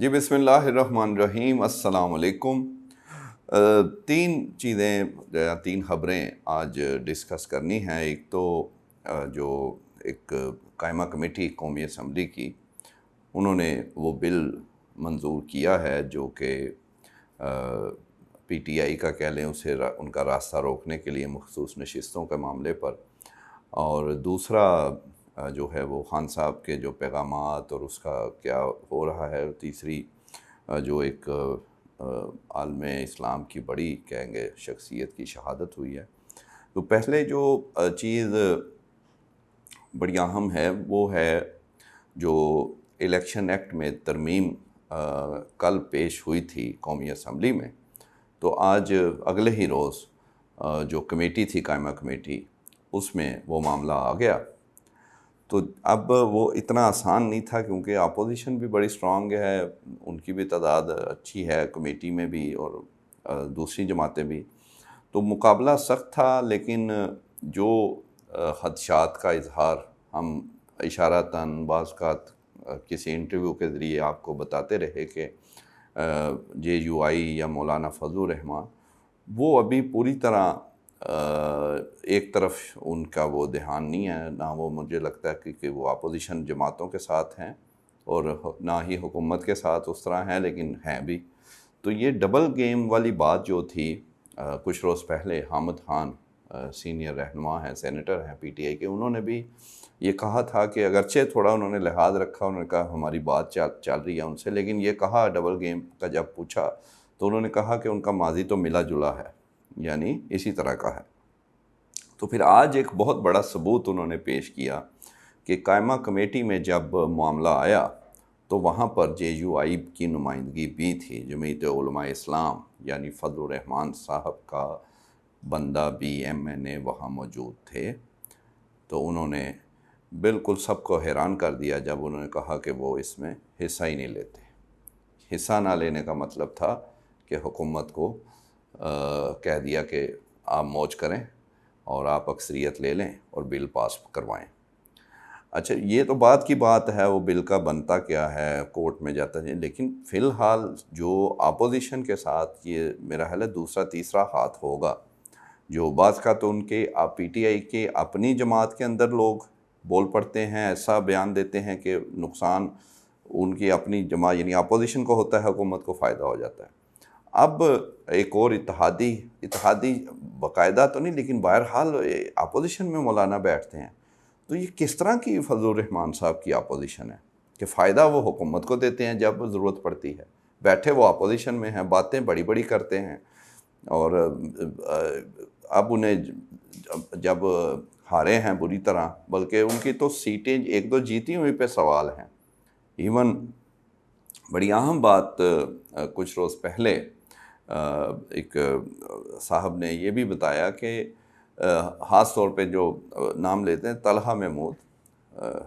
जी बिस्मिल्लाहिर्रहमानिर्रहीम अस्सलाम वालेकुम। तीन चीज़ें या तीन ख़बरें आज डिस्कस करनी हैं। एक तो जो एक कायमा कमेटी कौमी असम्बली की, उन्होंने वो बिल मंजूर किया है जो कि पीटीआई का कह लें उसे उनका रास्ता रोकने के लिए मखसूस नशिस्तों के मामले पर। और दूसरा जो है वो खान साहब के जो पैगामात और उसका क्या हो रहा है। तीसरी जो एक आलम इस्लाम की बड़ी कहेंगे शख्सियत की शहादत हुई है। तो पहले जो चीज़ बड़ी अहम है वो है जो इलेक्शन एक्ट में तरमीम कल पेश हुई थी कौमी असम्बली में। तो आज अगले ही रोज़ जो कमेटी थी कायमा कमेटी, उसमें वो मामला आ गया। तो अब वो इतना आसान नहीं था क्योंकि अपोजिशन भी बड़ी स्ट्रॉन्ग है, उनकी भी तादाद अच्छी है कमेटी में भी और दूसरी जमातें भी। तो मुकाबला सख्त था, लेकिन जो खदशात का इज़हार हम इशारतन बाज़ किसी इंटरव्यू के ज़रिए आपको बताते रहे कि JUI या मौलाना फजलुर रहमान वो अभी पूरी तरह एक तरफ उनका वो ध्यान नहीं है, ना वो मुझे लगता है कि वो अपोजिशन जमातों के साथ हैं और ना ही हुकूमत के साथ उस तरह हैं, लेकिन हैं भी। तो ये डबल गेम वाली बात जो थी, कुछ रोज़ पहले हामिद खान सीनियर रहनुमा हैं, सेनेटर हैं पीटीआई के, उन्होंने भी ये कहा था कि अगरचे थोड़ा उन्होंने लिहाज रखा, उन्होंने कहा हमारी बात चल रही है उनसे, लेकिन ये कहा डबल गेम का जब पूछा तो उन्होंने कहा कि उनका माजी तो मिला जुला है, यानी इसी तरह का है। तो फिर आज एक बहुत बड़ा सबूत उन्होंने पेश किया कि कायमा कमेटी में जब मामला आया तो वहाँ पर JUI की नुमाइंदगी भी थी। जमीयत उलमा इस्लाम यानी फजलुर रहमान साहब का बंदा भी MNA वहाँ मौजूद थे। तो उन्होंने बिल्कुल सबको हैरान कर दिया जब उन्होंने कहा कि वो इसमें हिस्सा ही नहीं लेते। हिस्सा ना लेने का मतलब था कि हुकूमत को कह दिया कि आप मौज करें और आप अक्सरियत ले लें और बिल पास करवाएं। अच्छा, ये तो बात की बात है, वो बिल का बनता क्या है, कोर्ट में जाता है, लेकिन फ़िलहाल जो अपोजिशन के साथ ये मेरा ख्याल है दूसरा तीसरा हाथ होगा। जो बाज़ का तो उनके पीटीआई के अपनी जमात के अंदर लोग बोल पड़ते हैं, ऐसा बयान देते हैं कि नुकसान उनकी अपनी जमात यानी अपोजिशन को होता है, हुकूमत को फ़ायदा हो जाता है। अब एक और इत्तेहादी बाकायदा तो नहीं, लेकिन बहरहाल अपोजिशन में मौलाना बैठते हैं। तो ये किस तरह की फजलुर रहमान साहब की अपोजिशन है कि फ़ायदा वो हुकूमत को देते हैं जब ज़रूरत पड़ती है, बैठे वो अपोजिशन में हैं, बातें बड़ी बड़ी करते हैं। और अब उन्हें जब हारे हैं बुरी तरह, बल्कि उनकी तो सीटें एक दो जीती हुई पे सवाल हैं। इवन बड़ी अहम बात कुछ रोज़ पहले एक साहब ने ये भी बताया कि ख़ास तौर पे जो नाम लेते हैं तलहा महमूद,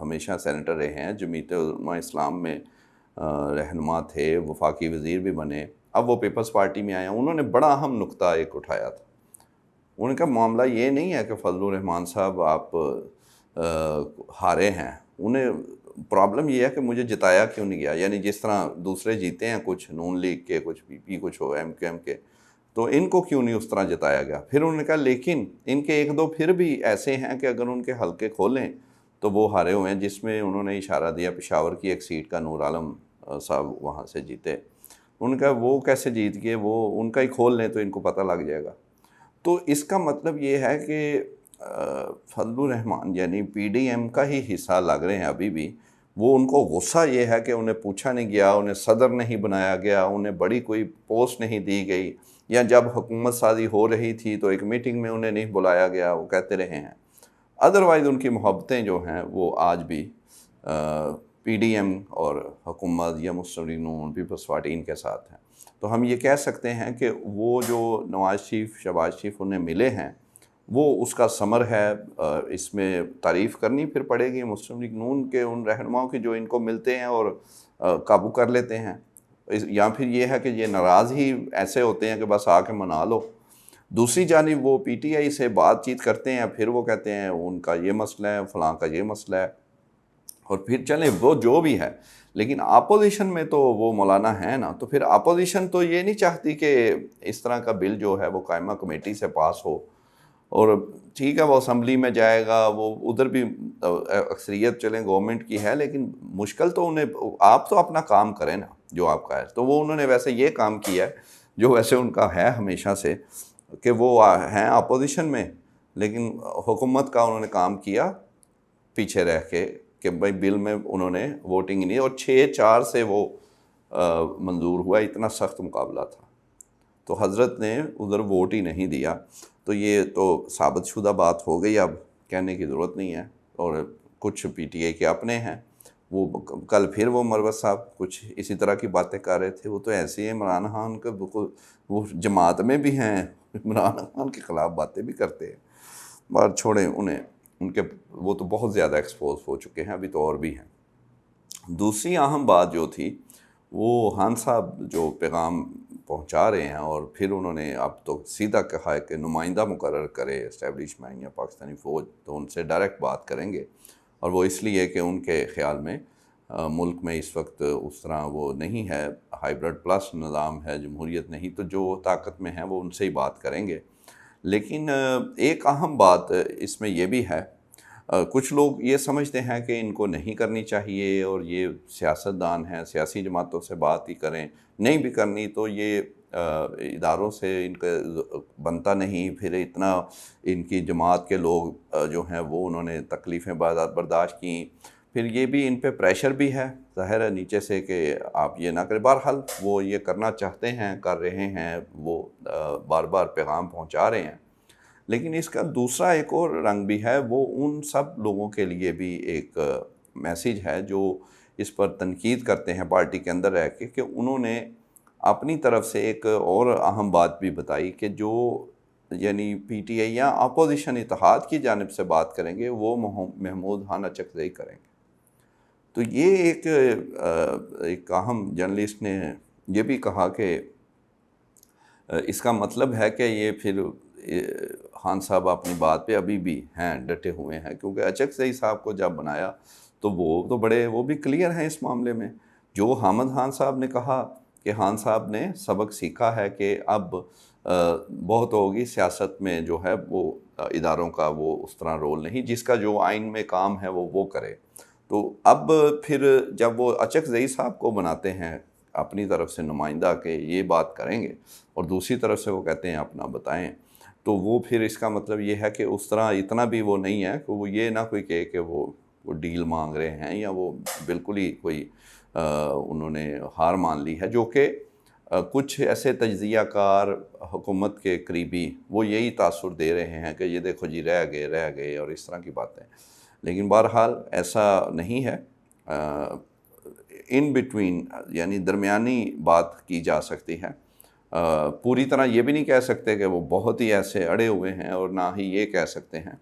हमेशा सेनेटर रहे हैं, जमीयत उलमा इस्लाम में रहनुमा थे, वफाकी वज़ीर भी बने, अब वो पीपल्स पार्टी में आए हैं। उन्होंने बड़ा अहम नुक्ता एक उठाया था। उनका मामला ये नहीं है कि फजलुर रहमान साहब आप हारे हैं, उन्हें प्रॉब्लम ये है कि मुझे जिताया क्यों नहीं गया। यानी जिस तरह दूसरे जीते हैं, कुछ नून लीग के, कुछ PP, कुछ हो MQM के, तो इनको क्यों नहीं उस तरह जिताया गया। फिर उन्होंने कहा लेकिन इनके एक दो फिर भी ऐसे हैं कि अगर उनके हलके खोलें तो वो हारे हुए हैं, जिसमें उन्होंने इशारा दिया पेशावर की एक सीट का नूर आलम साहब वहाँ से जीते। उनका वो कैसे जीत गए, वो उनका ही खोल लें तो इनको पता लग जाएगा। तो इसका मतलब ये है कि फजलुर रहमान यानी PDM का ही हिस्सा लग रहे हैं अभी भी। वो उनको गुस्सा ये है कि उन्हें पूछा नहीं गया, उन्हें सदर नहीं बनाया गया, उन्हें बड़ी कोई पोस्ट नहीं दी गई, या जब हुकूमत साजी हो रही थी तो एक मीटिंग में उन्हें नहीं बुलाया गया, वो कहते रहे हैं। अदरवाइज़ उनकी मोहब्बतें जो हैं वो आज भी PDM और हुकूमत या मुस्लिम लीग नून पीपल्स पार्टी इनके साथ हैं। तो हम ये कह सकते हैं कि वो जो नवाज़ शरीफ शहबाज शरीफ उन्हें मिले हैं वो उसका समर है। इसमें तारीफ़ करनी फिर पड़ेगी मुस्लिम लीग नून के उन रहनुमाओं की जो इनको मिलते हैं और काबू कर लेते हैं, या फिर ये है कि ये नाराज़ ही ऐसे होते हैं कि बस आके मना लो। दूसरी जानिब वो PTI से बातचीत करते हैं, फिर वो कहते हैं उनका ये मसला है, फ़लाँ का ये मसला है, और फिर चलें वो जो भी है, लेकिन अपोजिशन में तो वो मौलाना है ना, तो फिर अपोजिशन तो ये नहीं चाहती कि इस तरह का बिल जो है वो कायमा कमेटी से पास हो, और ठीक है वो असम्बली में जाएगा, वो उधर भी अक्सरियत चलें गवर्नमेंट की है, लेकिन मुश्किल तो उन्हें, आप तो अपना काम करें ना जो आपका है। तो वो उन्होंने वैसे ये काम किया है जो वैसे उनका है हमेशा से, कि वो हैं अपोजिशन में, लेकिन हुकूमत का उन्होंने काम किया पीछे रह के, कि भाई बिल में उन्होंने वोटिंग नहीं, और 6-4 से वो मंजूर हुआ। इतना सख्त मुकाबला था, तो हज़रत ने उधर वोट ही नहीं दिया। तो ये तो साबितशुदा बात हो गई, अब कहने की ज़रूरत नहीं है। और कुछ पीटीआई के अपने हैं, वो कल फिर वो मरवत साहब कुछ इसी तरह की बातें कर रहे थे। वो तो ऐसे ही इमरान खान के वो जमात में भी हैं, इमरान खान के ख़िलाफ़ बातें भी करते हैं। बात छोड़ें उन्हें, उनके वो तो बहुत ज़्यादा एक्सपोज हो चुके हैं, अभी तो और भी हैं। दूसरी अहम बात जो थी, वो खान साहब जो पैगाम पहुंचा रहे हैं, और फिर उन्होंने अब तो सीधा कहा है कि नुमाइंदा मुकर्रर करे इस्टेब्लिशमेंट या पाकिस्तानी फ़ौज, तो उनसे डायरेक्ट बात करेंगे। और वो इसलिए कि उनके ख़्याल में मुल्क में इस वक्त उस तरह वो नहीं है, हाइब्रिड प्लस निज़ाम है, जमहूरियत नहीं, तो जो ताकत में है वो उनसे ही बात करेंगे। लेकिन एक अहम बात इसमें यह भी है, कुछ लोग ये समझते हैं कि इनको नहीं करनी चाहिए, और ये सियासतदान हैं, सियासी जमातों से बात ही करें, नहीं भी करनी तो ये इदारों से इनका बनता नहीं। फिर इतना इनकी जमात के लोग जो हैं वो उन्होंने तकलीफ़ें बर्दाश्त की, फिर ये भी इन पे प्रेशर भी है ज़ाहिर है नीचे से कि आप ये ना करें। बहरहाल वो ये करना चाहते हैं, कर रहे हैं, वो बार बार पैगाम पहुँचा रहे हैं। लेकिन इसका दूसरा एक और रंग भी है, वो उन सब लोगों के लिए भी एक मैसेज है जो इस पर तनकीद करते हैं पार्टी के अंदर रह के, कि उन्होंने अपनी तरफ से एक और अहम बात भी बताई कि जो यानी पीटीआई या अपोजिशन इत्तेहाद की जानिब से बात करेंगे वो महमूद खान अचकज़ई करेंगे। तो ये एक अहम जर्नलिस्ट ने ये भी कहा कि इसका मतलब है कि ये फिर खान साहब अपनी बात पे अभी भी हैं, डटे हुए हैं, क्योंकि अचकज़ई साहब को जब बनाया तो वो तो बड़े वो भी क्लियर हैं इस मामले में। जो हामिद खान साहब ने कहा कि खान साहब ने सबक सीखा है कि अब बहुत होगी सियासत में जो है वो इदारों का वो उस तरह रोल नहीं, जिसका जो आइन में काम है वो करे। तो अब फिर जब वो अचकज़ई साहब को बनाते हैं अपनी तरफ से नुमाइंदा के ये बात करेंगे, और दूसरी तरफ से वो कहते हैं अपना बताएं, तो वो फिर इसका मतलब ये है कि उस तरह इतना भी वो नहीं है कि वो ये ना कोई कहे कि वो डील मांग रहे हैं, या वो बिल्कुल ही कोई उन्होंने हार मान ली है। जो कि कुछ ऐसे तज्ज़ियाकार हुकूमत के करीबी वो यही तासुर दे रहे हैं कि ये देखो जी रह गए और इस तरह की बातें। लेकिन बहरहाल ऐसा नहीं है, इन बिटवीन यानी दरमियानी बात की जा सकती है। पूरी तरह ये भी नहीं कह सकते कि वो बहुत ही ऐसे अड़े हुए हैं, और ना ही ये कह सकते हैं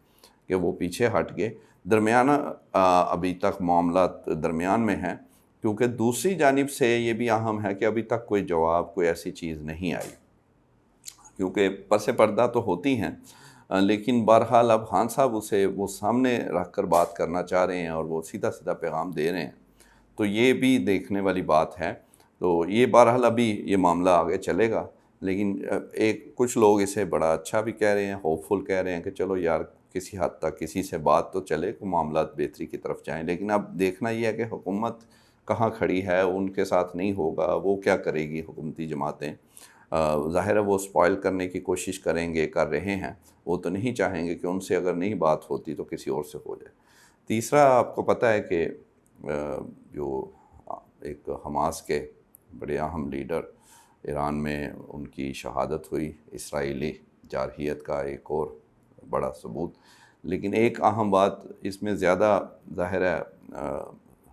कि वो पीछे हट गए। दरमियाना अभी तक मामला दरमियान में है, क्योंकि दूसरी जानिब से ये भी अहम है कि अभी तक कोई जवाब, कोई ऐसी चीज़ नहीं आई, क्योंकि पस पर्दा तो होती हैं, लेकिन बहरहाल अब खान साहब उसे वो सामने रख कर बात करना चाह रहे हैं, और वो सीधा सीधा पैगाम दे रहे हैं। तो ये भी देखने वाली बात है। तो ये बहरहाल अभी ये मामला आगे चलेगा, लेकिन एक कुछ लोग इसे बड़ा अच्छा भी कह रहे हैं, होपफुल कह रहे हैं कि चलो यार किसी हद तक किसी से बात तो चले, को मामला बेहतरी की तरफ जाएं। लेकिन अब देखना ये है कि हुकूमत कहाँ खड़ी है, उनके साथ नहीं होगा, वो क्या करेगी हुकूमती जमातें। ज़ाहिर है वो स्पॉइल करने की कोशिश करेंगे, कर रहे हैं। वो तो नहीं चाहेंगे कि उनसे अगर नहीं बात होती तो किसी और से हो जाए। तीसरा, आपको पता है कि जो एक हमास के बड़े अहम लीडर, ईरान में उनकी शहादत हुई, इसराइली जारहियत का एक और बड़ा सबूत। लेकिन एक अहम बात इसमें ज़्यादा ज़ाहिर है,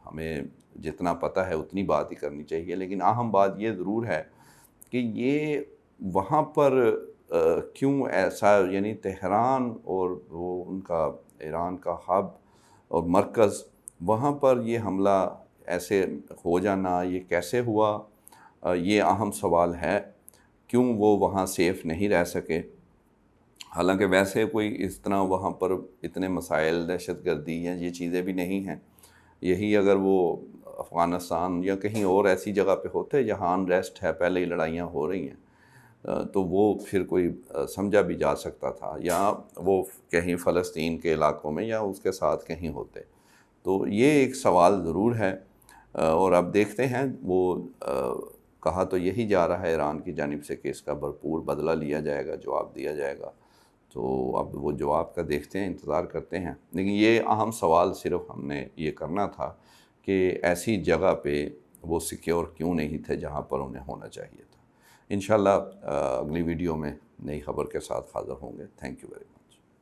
हमें जितना पता है उतनी बात ही करनी चाहिए, लेकिन अहम बात ये ज़रूर है कि ये वहाँ पर क्यों ऐसा, यानी तेहरान और वो उनका ईरान का हब और मरकज़, वहाँ पर ये हमला ऐसे हो जाना, ये कैसे हुआ, ये अहम सवाल है। क्यों वो वहाँ सेफ़ नहीं रह सके? हालांकि वैसे कोई इस तरह वहाँ पर इतने मसाइल, दहशतगर्दी हैं, ये चीज़ें भी नहीं हैं। यही अगर वो अफ़गानिस्तान या कहीं और ऐसी जगह पे होते जहाँ अनरेस्ट है, पहले ही लड़ाइयाँ हो रही हैं, तो वो फिर कोई समझा भी जा सकता था, या वो कहीं फ़लस्तीन के इलाकों में या उसके साथ कहीं होते। तो ये एक सवाल ज़रूर है, और अब देखते हैं वो कहा तो यही जा रहा है ईरान की जानिब से कि इसका भरपूर बदला लिया जाएगा, जवाब दिया जाएगा। तो अब वो जवाब का देखते हैं, इंतज़ार करते हैं। लेकिन ये अहम सवाल सिर्फ़ हमने ये करना था कि ऐसी जगह पे वो सिक्योर क्यों नहीं थे जहाँ पर उन्हें होना चाहिए था। इंशाल्लाह अगली वीडियो में नई ख़बर के साथ हाज़िर होंगे। Thank you very much.